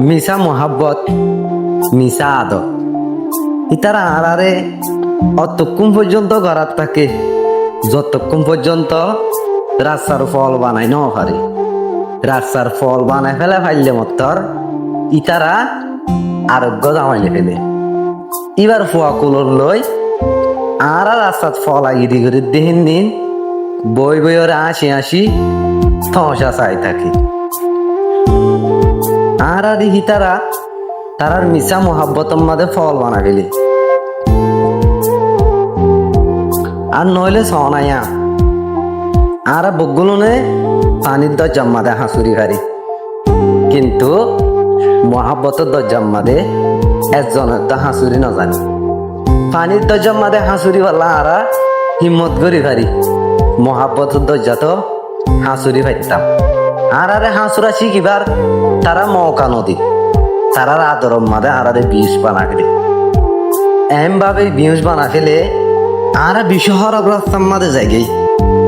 মিশা মোহাব্বত মিশা আদর ইতারা আরারে অতক্ষণ পর্যন্ত ঘরাত থাকে যতক্ষণ পর্যন্ত রাস্তার ফল বানাই ন পারে রাস্তার ফল বানাই ফেলে ফাইলে মতর ইতারা আরোগ্য জামাইলে ফেলে এবার ফুয়া কুলোর লই আর রাস্তাত ফল আগিরি করে দেহেন নিন বই বইয়ের আসি আসি থমসা চাই থাকে আর দেখি তারার মিশা মোহাব্বতর মাঝে ফল বানা ফেলি আর নইলে সনাইয়া আর বগুলনে পানির দরজার মাঝে হাসুরি হারি কিন্তু মোহাব্বতের দরজার মাঝে একজনের তো হাসুরি না জানি পানির দরজার মাঝে হাসুরি বললা আর হিম্মত করি হারি মোহাব্বতের দরজা তো হাসুরি পাইতাম আর আরে হাসুরা শিখিবার তারা মৌকা নদী তারার আদরম মাঝে আরে বিষ বানা ফেলে এম ভাবে বিষ বানা ফেলে আর বিশহর রাস্তার মাঝে যাই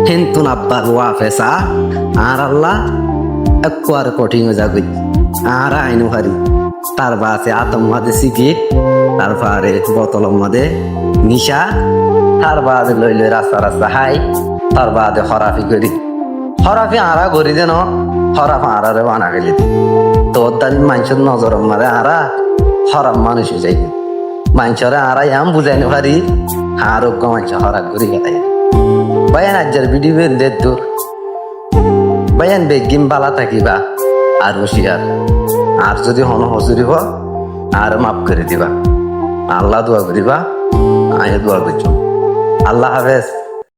কিন্তু আব্বার ওয়াফেসা আর আল্লাহ একবার কঠিন যাগই আর আইনু হারি তার বাসে আতম মাঝে সিগারেট তারপরে বোতলের মাঝে নিশা তার বাদে লই লই রাস্তা রাস্তা হাই তার বাদে হরাফি করি হরাফি আরা করি যেন হরাফ আরারে বানা ফেলি তোর দান মানুষের নজর মারে আরা হরাম মানুষ যাই মানুষরে আরাই আম বুঝাইনি পারি আরোগ্য মানুষ হরা ঘুরি গেলাই বায়ান আজ্জার ভিডিও দে দূর বায়ান বেগিম বালা থাকিবা আর হুশিয়ার আর যদি হন হসুরিব আর মাফ করে দিবা আল্লাহ দোয়া করিবা আয় দোয়া করছো আল্লাহ হাফেজ।